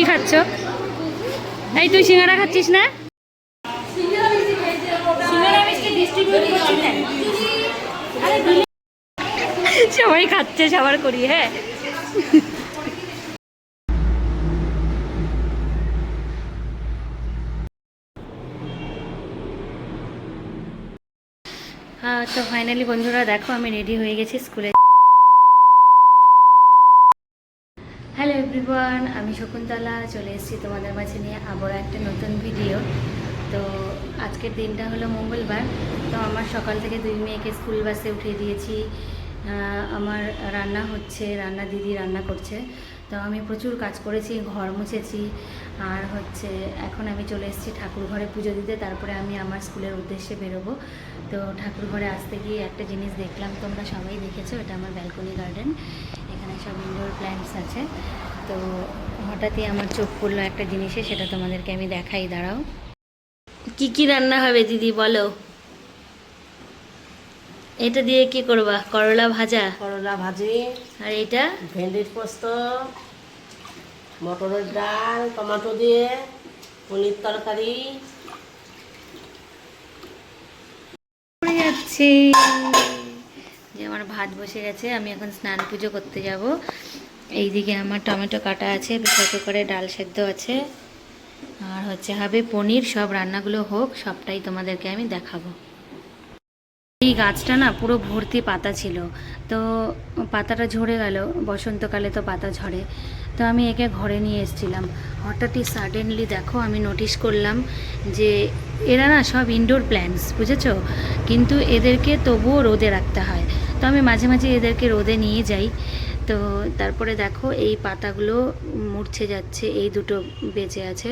খাচ্ছ? এই তুই সিঙ্গারা খাচ্ছিস না? সবাই খাচ্ছে, সবার করি। হ্যাঁ, তো ফাইনালি বন্ধুরা দেখো আমি রেডি হয়ে গেছি স্কুলে। হ্যালো এভরিওয়ান, আমি শকুন্তলা চলে এসেছি তোমাদের মাঝে নিয়ে আবার একটা নতুন ভিডিও। তো আজকের দিনটা হলো মঙ্গলবার। তো আমার সকাল থেকে দুই মেয়েকে স্কুল বাসে উঠিয়ে দিয়েছি। আমার রান্না হচ্ছে, দিদি রান্না করছে। তো আমি প্রচুর কাজ করেছি, ঘর মুছেছি। আর হচ্ছে এখন আমি চলে এসেছি ঠাকুর ঘরে পুজো দিতে, তারপরে আমি আমার স্কুলের উদ্দেশ্যে বেরোবো। তো ঠাকুর ঘরে আসতে গিয়ে একটা জিনিস দেখলাম, তোমরা সবাই দেখেছো, এটা আমার ব্যালকনি গার্ডেন। এখানে সব ইনডোর প্ল্যান্টস আছে। তো হঠাৎই আমার চোখ পড়লো একটা জিনিসে, সেটা তোমাদেরকে আমি দেখাই, দাঁড়াও। কি কি রান্না হবে দিদি বলো? এটা দিয়ে কি করবা? করলা ভাজা? করলা ভাজি। আর এটা ভেন্ডির পোস্ত, মটরের ডাল, টমেটো দিয়ে পনির তরকারি। যাচ্ছি যে আমার ভাত বসে গেছে, আমি এখন স্নান পুজো করতে যাব। এইদিকে আমার টমেটো কাটা আছে, প্রেসার কুকারে ডাল সেদ্ধ আছে, আর হচ্ছে হবে পনির। সব রান্নাগুলো হোক, সবটাই তোমাদেরকে আমি দেখাবো। এই গাছটা না পুরো ভর্তি পাতা ছিল, তো পাতাটা ঝরে গেল। বসন্তকালে তো পাতা ঝরে। তো আমি একে ঘরে নিয়ে এসেছিলাম। হঠাৎই সাডেনলি দেখো আমি নোটিস করলাম যে এরা না সব ইনডোর প্ল্যান্টস, বুঝেছো, কিন্তু এদেরকে তবুও রোদে রাখতে হয়। তো আমি মাঝে মাঝে এদেরকে রোদে নিয়ে যাই। তো তারপরে দেখো এই পাতাগুলো মরছে যাচ্ছে, এই দুটো বেঁচে আছে,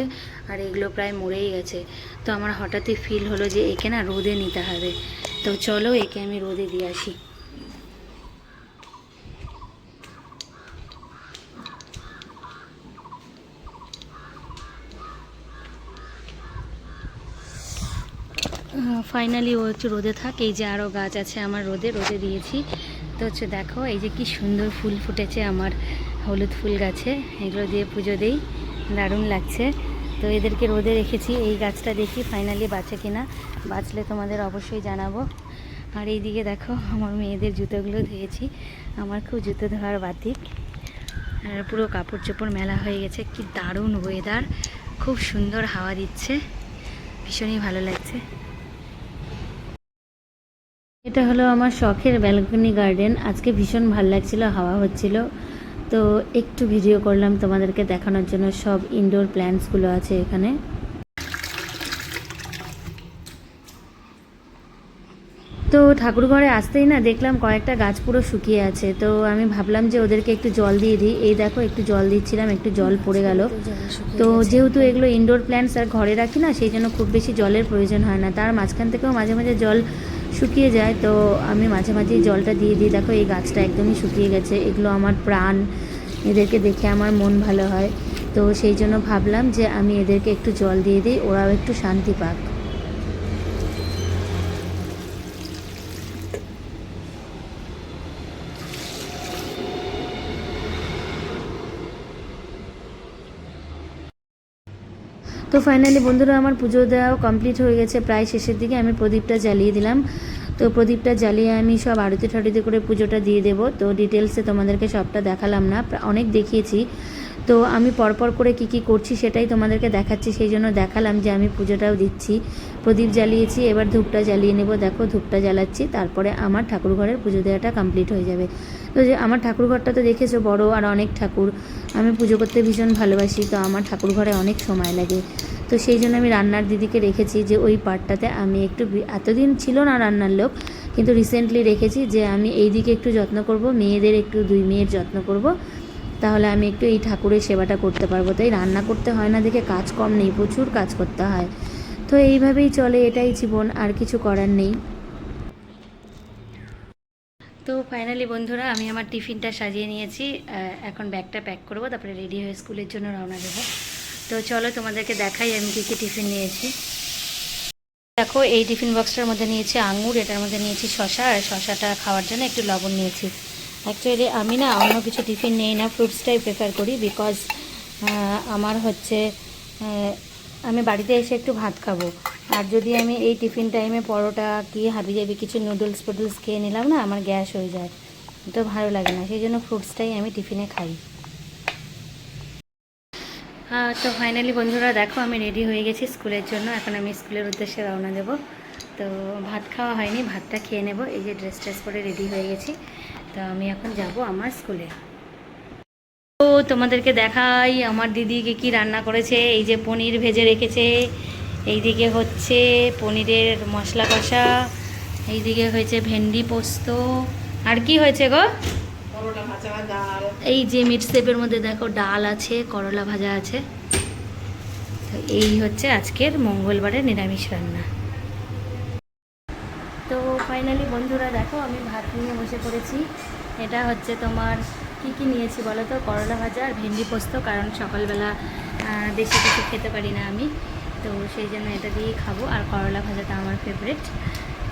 আর এগুলো প্রায় মরেই গেছে। তো আমার হঠাৎই ফিল হলো যে একে না রোদে নিতে হবে। তো চলো একে আমি রোদে দিয়ে আসি। ফাইনালি ও হচ্ছে রোদে থাক। এই যে আরও গাছ আছে আমার রোদে দিয়েছি। তো হচ্ছে দেখো এই যে কি সুন্দর ফুল ফুটেছে আমার হলুদ ফুল গাছে, এগুলো দিয়ে পুজো দিই, দারুণ লাগছে। তো এদেরকে রোদে রেখেছি। এই গাছটা দেখি ফাইনালি বাঁচে কিনা, বাঁচলে তোমাদের অবশ্যই জানাবো। আর এইদিকে দেখো আমার মেয়েদের জুতোগুলো ধুয়েছি, আমার খুব জুতো ধোয়ার বাতিক। আর পুরো কাপড় চোপড় মেলা হয়ে গেছে। কি দারুণ ওয়েদার, খুব সুন্দর হাওয়া দিচ্ছে, ভীষণই ভালো লাগছে। এটা হলো আমার শখের ব্যালকনি গার্ডেন। আজকে ভীষণ ভালো লাগছিল, হাওয়া হচ্ছিল, তো একটু ভিডিও করলাম তোমাদেরকে দেখানোর জন্য। সব ইনডোর প্ল্যান্টসগুলো আছে এখানে। তো ঠাকুর ঘরে আসতেই না দেখলাম কয়েকটা গাছ পুরো শুকিয়ে আছে। তো আমি ভাবলাম যে ওদেরকে একটু জল দিয়ে দিই। এই দেখো একটু জল দিচ্ছিলাম, একটু জল পড়ে গেল। তো যেহেতু এগুলো ইনডোর প্ল্যান্টস আর ঘরে রাখি না, সেই জন্য খুব বেশি জলের প্রয়োজন হয় না। তার মাঝখান থেকেও মাঝে মাঝে জল শুকিয়ে যায়, তো আমি মাঝে মাঝেই জলটা দিয়ে দিই। দেখো এই গাছটা একদমই শুকিয়ে গেছে। এগুলো আমার প্রাণ, এদেরকে দেখে আমার মন ভালো হয়। তো সেই জন্য ভাবলাম যে আমি এদেরকে একটু জল দিয়ে দিই, ওরাও একটু শান্তি পাক। তো ফাইনালি বন্ধুরা আমার পুজো দেওয়াও কমপ্লিট হয়ে গেছে, প্রায় শেষের দিকে। আমি প্রদীপটা জ্বালিয়ে দিলাম। তো প্রদীপটা জ্বালিয়ে আমি সব আরতি ঠারতি করে পুজোটা দিয়ে দেবো। তো ডিটেলসে তোমাদেরকে সবটা দেখালাম না, অনেক দেখিয়েছি। তো আমি পরপর করে কি কি করছি সেটাই তোমাদেরকে দেখাচ্ছি, সেই জন্য দেখালাম যে আমি পুজোটাও দিচ্ছি। প্রদীপ জ্বালিয়েছি, এবার ধূপটা জ্বালিয়ে নেব। দেখো ধূপটা জ্বালাচ্ছি, তারপরে আমার ঠাকুরঘরের পুজো দেওয়াটা কমপ্লিট হয়ে যাবে। তো যে আমার ঠাকুরঘরটা তো দেখেছো বড়, আর অনেক ঠাকুর। আমি পুজো করতে ভীষণ ভালোবাসি, তো আমার ঠাকুরঘরে অনেক সময় লাগে। তো সেই জন্য আমি রান্নার দিদিকে রেখেছি যে ওই পার্টটাতে আমি একটু, এতদিন ছিল না রান্নার লোক, কিন্তু রিসেন্টলি রেখেছি যে আমি এই দিকে একটু যত্ন করব, মেয়েদের একটু, দুই মেয়ের যত্ন করব, তাহলে আমি একটু এই ঠাকুরের সেবাটা করতে পারবো। তাই রান্না করতে হয় না দেখে কাজ কম নেই, প্রচুর কাজ করতে হয়। তো এইভাবেই চলে, এটাই জীবন, আর কিছু করার নেই। তো ফাইনালি বন্ধুরা আমি আমার টিফিনটা সাজিয়ে নিয়েছি, এখন ব্যাগটা প্যাক করব, তারপরে রেডি হয়ে স্কুলের জন্য রওনা দেবো। তো চলো তোমাদেরকে দেখাই আমি কী কী টিফিন নিয়েছি। দেখো এই টিফিন বক্সটার মধ্যে নিয়েছি আঙুর, এটার মধ্যে নিয়েছি শশা, আর শশাটা খাওয়ার জন্য একটু লবণ নিয়েছি। অ্যাকচুয়ালি আমি না অন্য কিছু টিফিন নেই না, ফ্রুটসটাই প্রেফার করি, বিকজ আমার হচ্ছে আমি বাড়িতে এসে একটু ভাত খাবো। আর যদি আমি এই টিফিন টাইমে পরোটা কি হাবিজাবি কিছু নুডলস ফুডলস খেয়ে নিলাম না, আমার গ্যাস হয়ে যায়, তো ভালো লাগে না, সেই জন্য ফ্রুটসটাই আমি টিফিনে খাই। তো ফাইনালি বন্ধুরা দেখো আমি রেডি হয়ে গেছি স্কুলের জন্য। এখন আমি স্কুলের উদ্দেশ্যে রওনা দেবো। তো ভাত খাওয়া হয়নি, ভাতটা খেয়ে নেব। এই যে ড্রেস ট্রেস পরে রেডি হয়ে গেছি, তো আমি এখন যাব আমার স্কুলে। তো তোমাদেরকে দেখাই আমার দিদিকে কি রান্না করেছে। এই যে পনির ভেজে রেখেছে, এইদিকে হচ্ছে পনিরের মশলা কষা, এইদিকে হয়েছে ভেন্ডি পোস্ত, আর কি হয়েছে গো? করলা ভাজা, ডাল। এই যে মিট শেপের মধ্যে দেখো ডাল আছে, করলা ভাজা আছে। তো এই হচ্ছে আজকের মঙ্গলবারের নিরামিষ রান্না। তো ফাইনালি বন্ধুরা দেখো আমি ভাত নিয়ে বসে পড়েছি। এটা হচ্ছে তোমার কি কি নিয়েছি বলো তো? করলা ভাজা আর ভেন্ডি পোস্ত, কারণ সকালবেলা বেশি কিছু খেতে পারি না আমি, তো সেই জন্য এটা দিয়েই খাবো। আর করলা ভাজাটা আমার ফেভারিট,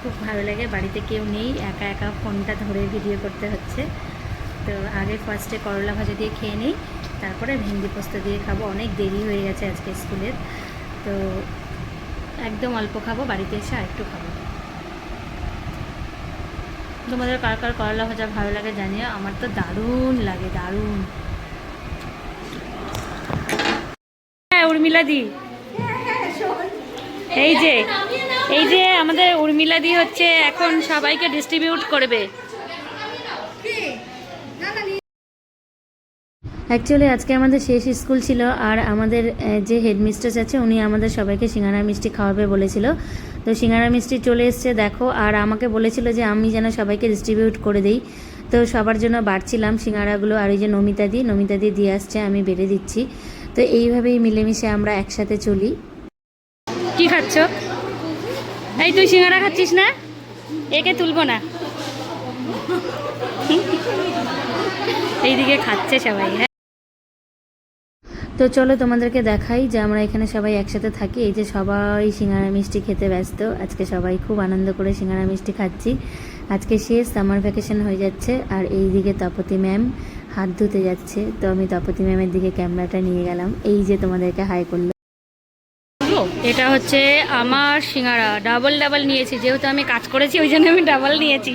খুব ভালো লাগে। বাড়িতে কেউ নেই, একা একা ফোনটা ধরে ভিডিও করতে হচ্ছে। তো আগে ফার্স্টে করলা ভাজা দিয়ে খেয়ে নিই, তারপরে ভেন্ডি পোস্ত দিয়ে খাবো। অনেক দেরি হয়ে গেছে আজকে স্কুলের, তো একদম অল্প খাবো, বাড়িতে এসে আর একটু খাবো। তোমাদের কার কার করলা ভাজা ভালো লাগে জানিও, আমার তো দারুণ লাগে, দারুণ। হ্যাঁ উর্মিলা দি, এই যে আমাদের উর্মিলা দি হচ্ছে এখন সবাইকে ডিস্ট্রিবিউট করবে। অ্যাকচুয়ালি আজকে আমাদের শেষ স্কুল ছিল, আর আমাদের যে হেডমিস্ট্রেস আছে উনি আমাদের সবাইকে সিঙ্গারা মিষ্টি খাওয়াবে বলেছিল। তো সিঙ্গারা মিষ্টি চলে এসছে দেখো, আর আমাকে বলেছিল যে আমি যেন সবাইকে ডিস্ট্রিবিউট করে দিই। তো সবার জন্য বাড়ছিলাম সিঙ্গারাগুলো, আর এই যে নমিতা দি দিয়ে আসছে, আমি বেড়ে দিচ্ছি। তো এইভাবেই মিলেমিশে আমরা একসাথে চলি। কি খাচ্ছ? এই তুই সিঙ্গারা খাচ্ছিস না? একে তুলবো না। এইদিকে খাচ্ছে সবাই। হ্যাঁ, তো চলো তোমাদেরকে দেখাই যে আমরা এখানে সবাই একসাথে থাকি। এই যে সবাই সিঙ্গারা মিষ্টি খেতে ব্যস্ত, আজকে সবাই খুব আনন্দ করে সিঙ্গারা মিষ্টি খাচ্ছি। আজকে শেষ, সামার ভ্যাকেশন হয়ে যাচ্ছে। আর এই দিকে তপতি ম্যাম হাত ধুতে যাচ্ছে, তো আমি তপতি ম্যামের দিকে ক্যামেরাটা নিয়ে গেলাম। এই যে তোমাদেরকে হাই করলো। এটা হচ্ছে আমার সিঙ্গারা, ডাবল নিয়েছি, যেহেতু আমি কাজ করেছি ওই জন্য আমি ডাবল নিয়েছি।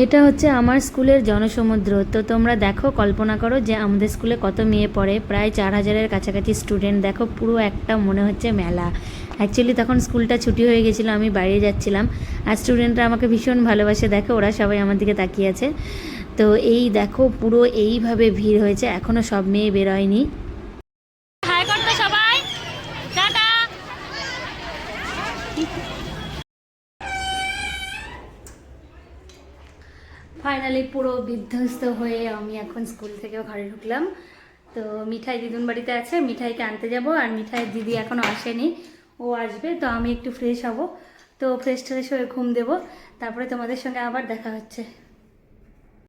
এটা হচ্ছে আমার স্কুলের জনসমুদ্র। তো তোমরা দেখো, কল্পনা করো যে আমাদের স্কুলে কত মেয়ে পড়ে, প্রায় 4000-এর কাছাকাছি স্টুডেন্ট। দেখো পুরো একটা মনে হচ্ছে মেলা। অ্যাকচুয়ালি তখন স্কুলটা ছুটি হয়ে গেছিলো, আমি বাইরে যাচ্ছিলাম, আর স্টুডেন্টরা আমাকে ভীষণ ভালোবাসে। দেখো ওরা সবাই আমার দিকে তাকিয়ে আছে। তো এই দেখো পুরো এইভাবে ভিড় হয়েছে, এখনও সব মেয়ে বেরোয়নি। হাই করতে সবাই, টাটা। ফাইনালি পুরো বিধ্বস্ত হয়ে আমি এখন স্কুল থেকে ঘরে ঢুকলাম। তো মিঠাই দিদুন বাড়িতে আছে, মিঠাইকে আনতে যাব। আর মিঠাইয়ের দিদি এখনও আসেনি, ও আসবে। তো আমি একটু ফ্রেশ হব, তো ফ্রেশ ট্রেশ হয়ে ঘুম দেবো, তারপরে তোমাদের সঙ্গে আবার দেখা হচ্ছে।